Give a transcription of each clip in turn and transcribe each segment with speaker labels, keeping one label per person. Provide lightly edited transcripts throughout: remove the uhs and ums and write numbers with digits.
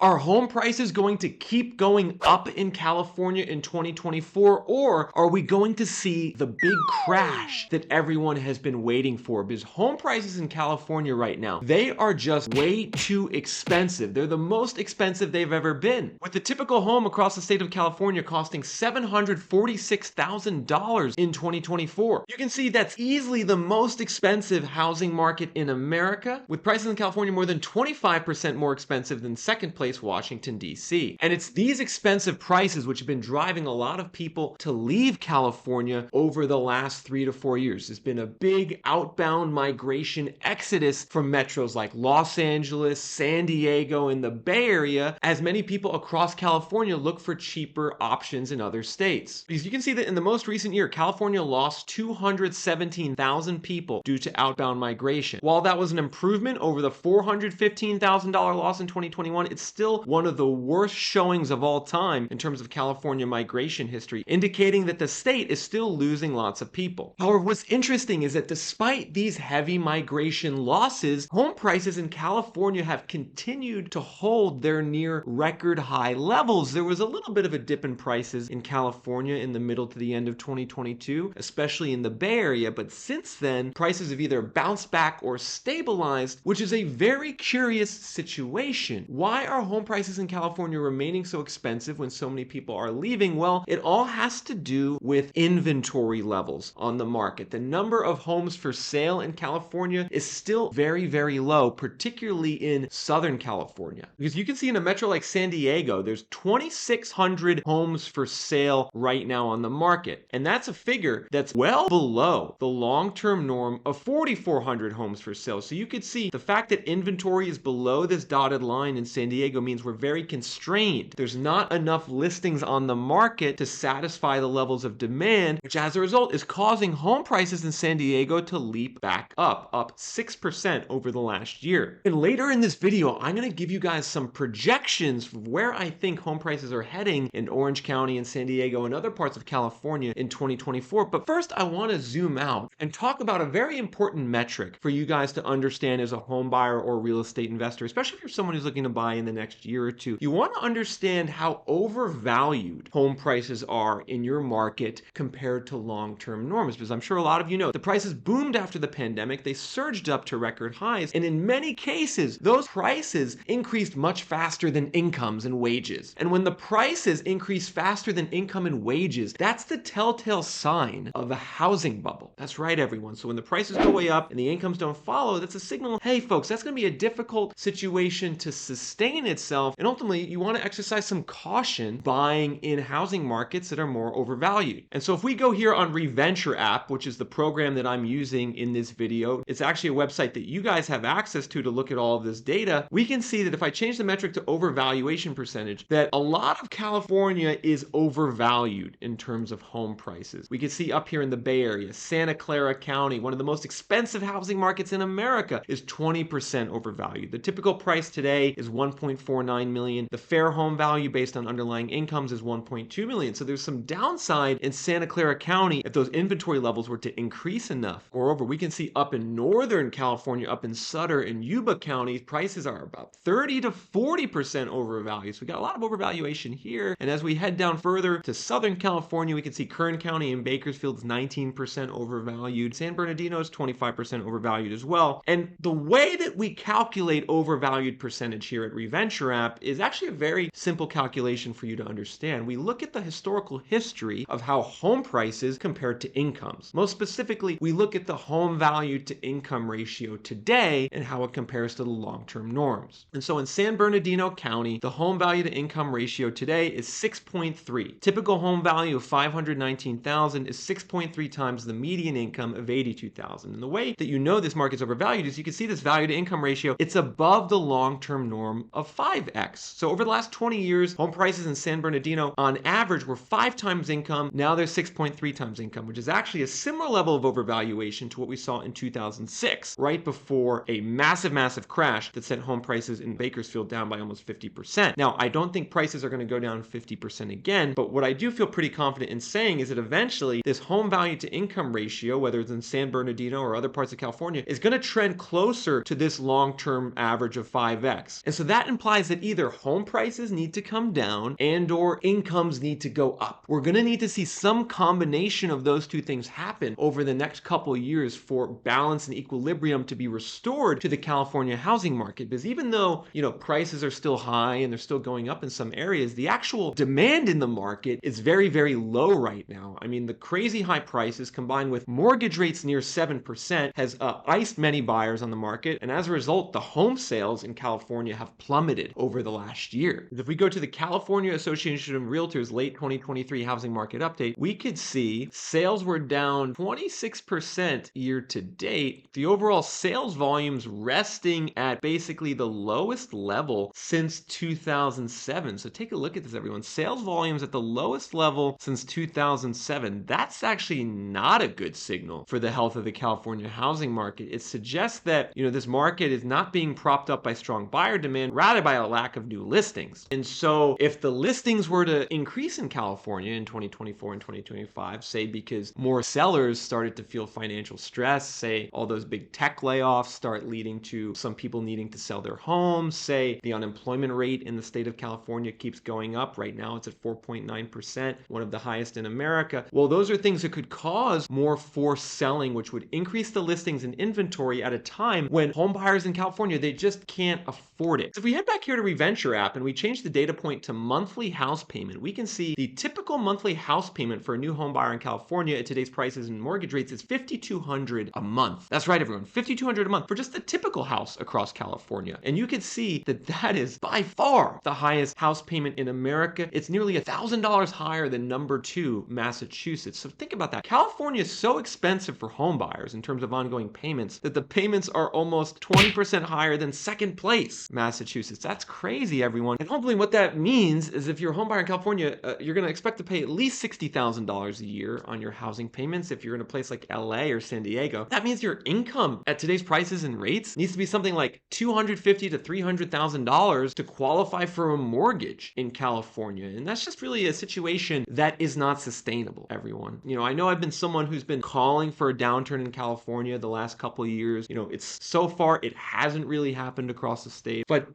Speaker 1: Are home prices going to keep going up in California in 2024, or are we going to see the big crash that everyone has been waiting for? Because home prices in California right now, they are just way too expensive. They're the most expensive they've ever been, with the typical home across the state of California costing $746,000 in 2024. You can see that's easily the most expensive housing market in America, with prices in California more than 25% more expensive than second place Washington, D.C. And it's these expensive prices which have been driving a lot of people to leave California over the last 3 to 4 years. There's been a big outbound migration exodus from metros like Los Angeles, San Diego, and the Bay Area, as many people across California look for cheaper options in other states. Because you can see that in the most recent year, California lost 217,000 people due to outbound migration. While that was an improvement over the $415,000 loss in 2021, it's still one of the worst showings of all time in terms of California migration history, indicating that the state is still losing lots of people. However, what's interesting is that despite these heavy migration losses, home prices in California have continued to hold their near record high levels. There was a little bit of a dip in prices in California in the middle to the end of 2022, especially in the Bay Area, but since then, prices have either bounced back or stabilized, which is a very curious situation. Why are home prices in California remaining so expensive when so many people are leaving? Well, it all has to do with inventory levels on the market. The number of homes for sale in California is still very, very low, particularly in Southern California. Because you can see in a metro like San Diego, there's 2,600 homes for sale right now on the market. And that's a figure that's well below the long-term norm of 4,400 homes for sale. So you could see the fact that inventory is below this dotted line in San Diego means we're very constrained. There's not enough listings on the market to satisfy the levels of demand, which as a result is causing home prices in San Diego to leap back up 6% over the last year. And later in this video, I'm going to give you guys some projections for where I think home prices are heading in Orange County and San Diego and other parts of California in 2024. But first, I want to zoom out and talk about a very important metric for you guys to understand as a home buyer or real estate investor, especially if you're someone who's looking to buy in the next year or two. You want to understand how overvalued home prices are in your market compared to long-term norms, because I'm sure a lot of you know the prices boomed after the pandemic. They surged up to record highs, and in many cases those prices increased much faster than incomes and wages. And when the prices increase faster than income and wages, that's the telltale sign of a housing bubble. That's right, everyone. So when the prices go way up and the incomes don't follow, that's a signal, hey folks, that's going to be a difficult situation to sustain itself, and ultimately you want to exercise some caution buying in housing markets that are more overvalued. And so if we go here on Reventure app, which is the program that I'm using in this video, it's actually a website that you guys have access to look at all of this data. We can see that if I change the metric to overvaluation percentage, that a lot of California is overvalued in terms of home prices. We can see up here in the Bay Area, Santa Clara County, one of the most expensive housing markets in America, is 20% overvalued. The typical price today is $1.49 million. The fair home value based on underlying incomes is $1.2 million. So there's some downside in Santa Clara County if those inventory levels were to increase enough. Moreover, we can see up in Northern California, up in Sutter and Yuba counties, prices are about 30 to 40% overvalued. So we got a lot of overvaluation here. And as we head down further to Southern California, we can see Kern County and Bakersfield is 19% overvalued. San Bernardino is 25% overvalued as well. And the way that we calculate overvalued percentage here at Reventure app is actually a very simple calculation for you to understand. We look at the historical history of how home prices compared to incomes. Most specifically, we look at the home value to income ratio today and how it compares to the long-term norms. And so in San Bernardino County, the home value to income ratio today is 6.3. Typical home value of $519,000 is 6.3 times the median income of $82,000. And the way that you know this market's overvalued is you can see this value to income ratio, it's above the long-term norm of 5x. So over the last 20 years, home prices in San Bernardino on average were 5 times income. Now they're 6.3 times income, which is actually a similar level of overvaluation to what we saw in 2006, right before a massive crash that sent home prices in Bakersfield down by almost 50%. Now, I don't think prices are going to go down 50% again, but what I do feel pretty confident in saying is that eventually this home value to income ratio, whether it's in San Bernardino or other parts of California, is going to trend closer to this long-term average of 5x. And so that implies signifies that either home prices need to come down and or incomes need to go up. We're going to need to see some combination of those two things happen over the next couple of years for balance and equilibrium to be restored to the California housing market. Because even though, prices are still high and they're still going up in some areas, the actual demand in the market is very, very low right now. I mean, the crazy high prices combined with mortgage rates near 7% has iced many buyers on the market. And as a result, the home sales in California have plummeted over the last year. If we go to the California Association of Realtors late 2023 housing market update, we could see sales were down 26% year to date. The overall sales volumes resting at basically the lowest level since 2007. So take a look at this, everyone. Sales volumes at the lowest level since 2007. That's actually not a good signal for the health of the California housing market. It suggests that, this market is not being propped up by strong buyer demand, rather by a lack of new listings. And so if the listings were to increase in California in 2024 and 2025, say because more sellers started to feel financial stress, say all those big tech layoffs start leading to some people needing to sell their homes, say the unemployment rate in the state of California keeps going up. Right now it's at 4.9%, one of the highest in America. Well, those are things that could cause more forced selling, which would increase the listings and inventory at a time when home buyers in California, they just can't afford it. So if we head back here to Reventure app and we change the data point to monthly house payment, we can see the typical monthly house payment for a new home buyer in California at today's prices and mortgage rates is $5,200 a month. That's right, everyone, $5,200 a month for just the typical house across California. And you can see that that is by far the highest house payment in America. It's nearly $1,000 higher than number 2, Massachusetts. So think about that. California is so expensive for home buyers in terms of ongoing payments that the payments are almost 20% higher than second place, Massachusetts. That's crazy, everyone. And hopefully what that means is if you're a home buyer in California, you're going to expect to pay at least $60,000 a year on your housing payments. If you're in a place like LA or San Diego, that means your income at today's prices and rates needs to be something like $250,000 to $300,000 to qualify for a mortgage in California. And that's just really a situation that is not sustainable, everyone. I know I've been someone who's been calling for a downturn in California the last couple of years. It's so far, it hasn't really happened across the state. But,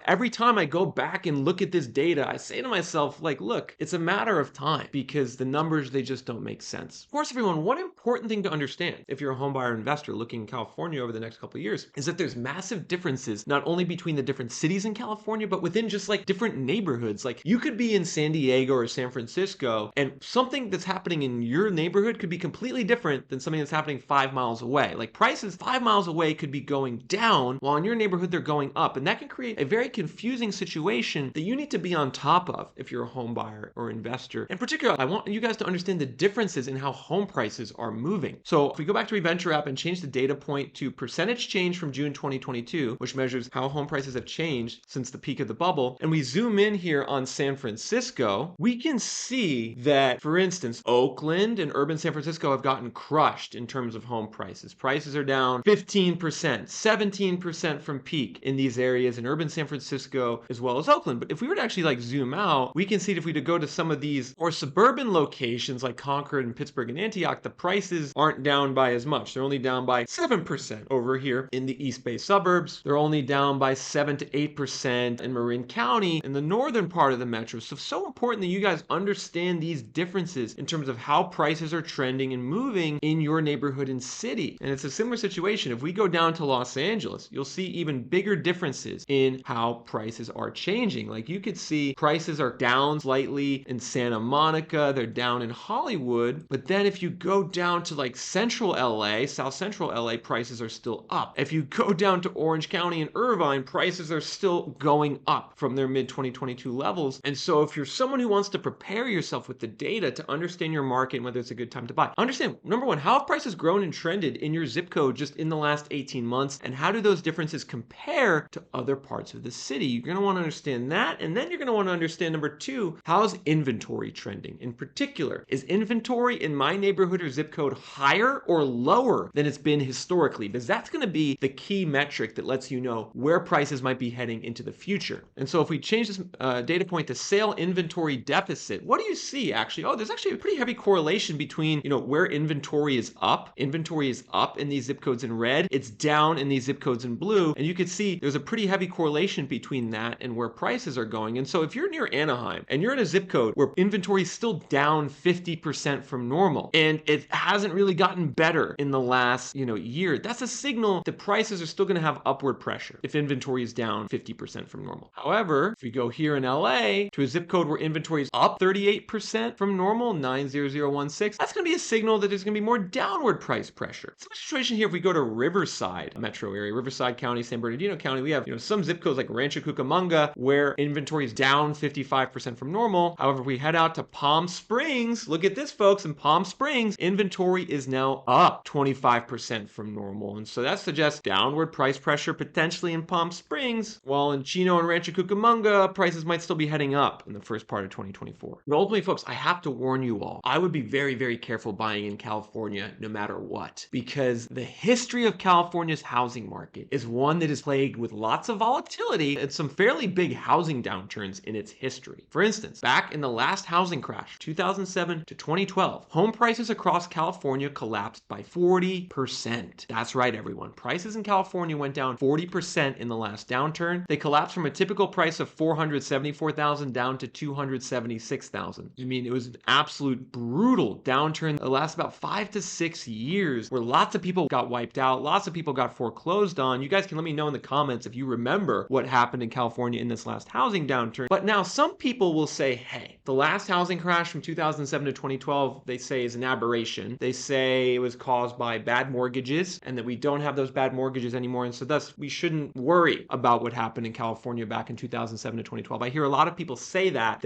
Speaker 1: every time I go back and look at this data, I say to myself, look, it's a matter of time because the numbers, they just don't make sense. Of course, everyone, one important thing to understand if you're a home buyer investor looking in California over the next couple of years is that there's massive differences, not only between the different cities in California, but within just different neighborhoods. You could be in San Diego or San Francisco and something that's happening in your neighborhood could be completely different than something that's happening 5 miles away. Prices 5 miles away could be going down while in your neighborhood they're going up. And that can create a very confusing situation that you need to be on top of if you're a home buyer or investor. In particular, I want you guys to understand the differences in how home prices are moving. So if we go back to Reventure app and change the data point to percentage change from June 2022, which measures how home prices have changed since the peak of the bubble, and we zoom in here on San Francisco, we can see that, for instance, Oakland and urban San Francisco have gotten crushed in terms of home prices. Prices are down 15%, 17% from peak in these areas in urban San Francisco as well as Oakland. But if we were to actually zoom out, we can see that if we were to go to some of these more suburban locations like Concord and Pittsburgh and Antioch, the prices aren't down by as much. They're only down by 7% over here in the East Bay suburbs. They're only down by 7 to 8% in Marin County in the northern part of the metro. So important that you guys understand these differences in terms of how prices are trending and moving in your neighborhood and city. And it's a similar situation. If we go down to Los Angeles, you'll see even bigger differences in how prices are changing. You could see prices are down slightly in Santa Monica, they're down in Hollywood, but then if you go down to central LA, South Central LA, prices are still up. If you go down to Orange County and Irvine, prices are still going up from their mid-2022 levels. And so if you're someone who wants to prepare yourself with the data to understand your market and whether it's a good time to buy, understand, number one, how have prices grown and trended in your zip code just in the last 18 months, and how do those differences compare to other parts of the city? You're going to want to understand that, and then you're going to want to understand, number two, how's inventory trending? In particular, is inventory in my neighborhood or zip code higher or lower than it's been historically? Because that's going to be the key metric that lets you know where prices might be heading into the future. And so if we change this data point to sale inventory deficit, what do you see actually? Oh, there's actually a pretty heavy correlation between, where inventory is up. Inventory is up in these zip codes in red. It's down in these zip codes in blue. And you can see there's a pretty heavy correlation correlation between that and where prices are going. And so if you're near Anaheim and you're in a zip code where inventory is still down 50% from normal and it hasn't really gotten better in the last, year, that's a signal that prices are still going to have upward pressure if inventory is down 50% from normal. However, if we go here in LA to a zip code where inventory is up 38% from normal, 90016, that's going to be a signal that there's going to be more downward price pressure. Same situation here if we go to Riverside metro area, Riverside County, San Bernardino County, we have, some zip codes like Rancho Cucamonga where inventory is down 55% from normal. However, if we head out to Palm Springs, look at this, folks, in Palm Springs, inventory is now up 25% from normal. And so that suggests downward price pressure potentially in Palm Springs, while in Chino and Rancho Cucamonga, prices might still be heading up in the first part of 2024. But ultimately, folks, I have to warn you all, I would be very, very careful buying in California no matter what, because the history of California's housing market is one that is plagued with lots of volatility and some fairly big housing downturns in its history. For instance, back in the last housing crash, 2007 to 2012, home prices across California collapsed by 40%. That's right, everyone. Prices in California went down 40% in the last downturn. They collapsed from a typical price of $474,000 down to $276,000. I mean, it was an absolute brutal downturn that lasted about 5 to 6 years, where lots of people got wiped out, lots of people got foreclosed on. You guys can let me know in the comments if you remember what happened in California in this last housing downturn. But now some people will say, hey, the last housing crash from 2007 to 2012, they say is an aberration. They say it was caused by bad mortgages and that we don't have those bad mortgages anymore. And so thus we shouldn't worry about what happened in California back in 2007 to 2012. I hear a lot of people say that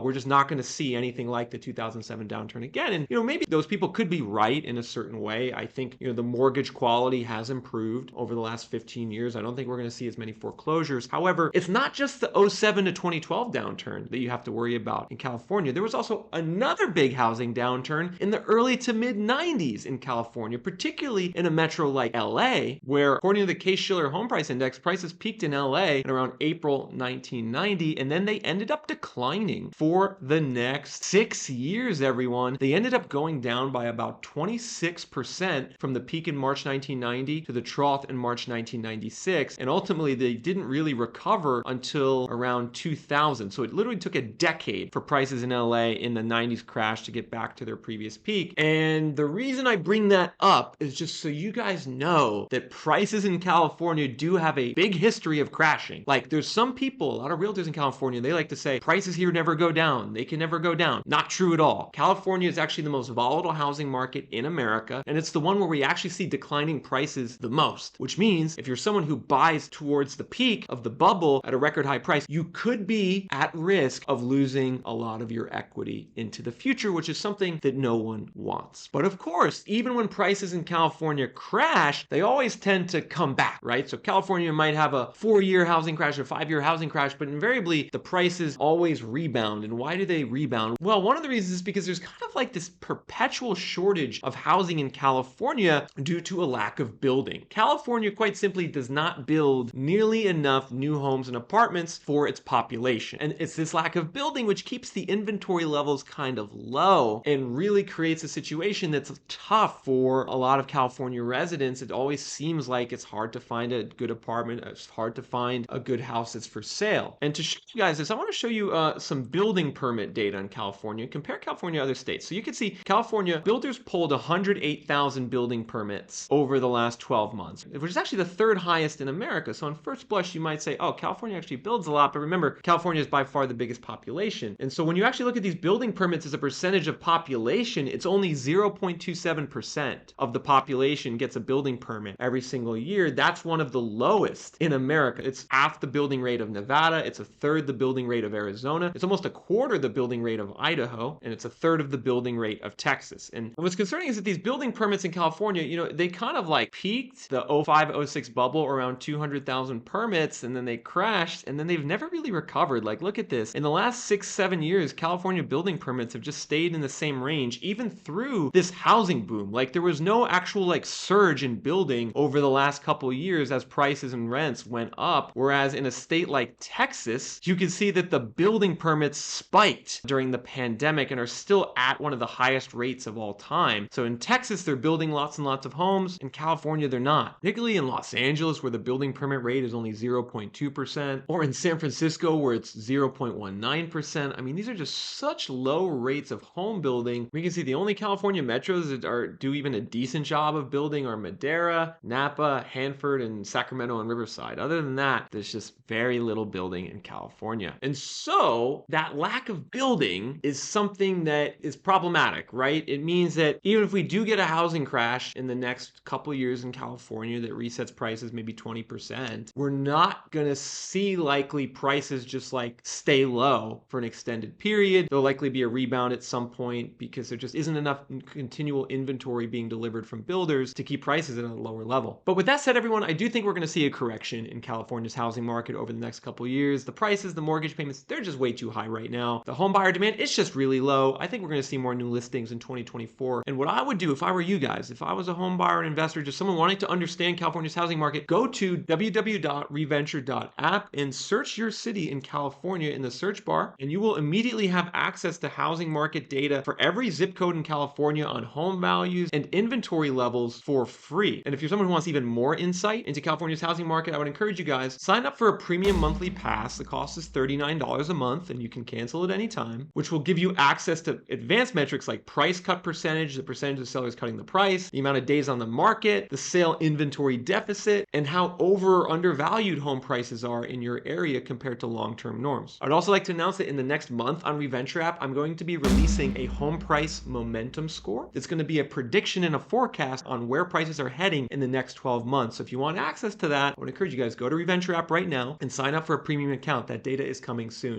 Speaker 1: we're just not going to see anything like the 2007 downturn again. And, maybe those people could be right in a certain way. I think, the mortgage quality has improved over the last 15 years. I don't think we're going to see as many foreclosures. However, it's not just the 07 to 2012 downturn that you have to worry about in California. There was also another big housing downturn in the early to mid 90s in California, particularly in a metro like LA, where according to the Case-Shiller Home Price Index, prices peaked in LA in around April 1990, and then they ended up declining for the next 6 years, everyone. They ended up going down by about 26% from the peak in March 1990 to the trough in March 1996, and ultimately they didn't really recover until around 2000. So it literally took a decade for prices in LA in the 90s crash to get back to their previous peak. And the reason I bring that up is just so you guys know that prices in California do have a big history of crashing. Like, there's some people, a lot of realtors in California, they like to say prices here never go down. They can never go down. Not true at all. California is actually the most volatile housing market in America, and it's the one where we actually see declining prices the most, which means if you're someone who buys towards the peak of the bubble at a record high price, you could be at risk of losing a lot of your equity into the future, which is something that no one wants. But of course, even when prices in California crash, they always tend to come back, right? So California might have a 4-year housing crash or 5-year housing crash, but invariably the prices always rebound. And why do they rebound? Well, one of the reasons is because there's kind of like this perpetual shortage of housing in California due to a lack of building. California quite simply does not build nearly enough new homes and apartments for its population. And it's this lack of building which keeps the inventory levels kind of low and really creates a situation that's tough for a lot of California residents. It always seems like it's hard to find a good apartment. It's hard to find a good house that's for sale. And to show you guys this, I want to show you some building permit data in California. Compare California to other states. So you can see California builders pulled 108,000 building permits over the last 12 months, which is actually the third highest in America. So on first blush, you might say, oh, California actually builds a lot. But remember, California is by far the biggest population. And so when you actually look at these building permits as a percentage of population, it's only 0.27% of the population gets a building permit every single year. That's one of the lowest in America. It's half the building rate of Nevada. It's a third the building rate of Arizona. It's almost a quarter the building rate of Idaho. And it's a third of the building rate of Texas. And what's concerning is that these building permits in California, they kind of like peaked the 05-06 bubble around 200,000 permits, and then they crashed, and then they've never really recovered. Like, look at this. In the last 6-7 years, California building permits have just stayed in the same range, even through this housing boom. Like, there was no actual surge in building over the last couple of years as prices and rents went up. Whereas in a state like Texas, you can see that the building permits spiked during the pandemic and are still at one of the highest rates of all time. So in Texas, they're building lots and lots of homes. In California, they're not. Particularly in Los Angeles, where the building permit rate is only 0.2%, 0.2%, or in San Francisco where it's 0.19%. I mean, these are just such low rates of home building. We can see the only California metros that do even a decent job of building are Madera, Napa, Hanford, and Sacramento and Riverside. Other than that, there's just very little building in California. And so that lack of building is something that is problematic, right? It means that even if we do get a housing crash in the next couple years in California that resets prices maybe 20%, we're not going to see likely prices just like stay low for an extended period. There'll likely be a rebound at some point because there just isn't enough continual inventory being delivered from builders to keep prices at a lower level. But with that said, everyone, I do think we're going to see a correction in California's housing market over the next couple of years. The prices, the mortgage payments, they're just way too high right now. The home buyer demand, it's just really low. I think we're going to see more new listings in 2024. And what I would do if I were you guys, if I was a home buyer and investor, just someone wanting to understand California's housing market, go to www.reventure.app and search your city in California in the search bar, and you will immediately have access to housing market data for every zip code in California on home values and inventory levels for free. And if you're someone who wants even more insight into California's housing market, I would encourage you guys, sign up for a premium monthly pass. The cost is $39 a month, and you can cancel at any time, which will give you access to advanced metrics like price cut percentage, the percentage of sellers cutting the price, the amount of days on the market, the sale inventory deficit, and how over or undervalued home prices are in your area compared to long-term norms. I'd also like to announce that in the next month on Reventure app, I'm going to be releasing a home price momentum score. It's going to be a prediction and a forecast on where prices are heading in the next 12 months. So if you want access to that, I would encourage you guys, go to Reventure app right now and sign up for a premium account. That data is coming soon.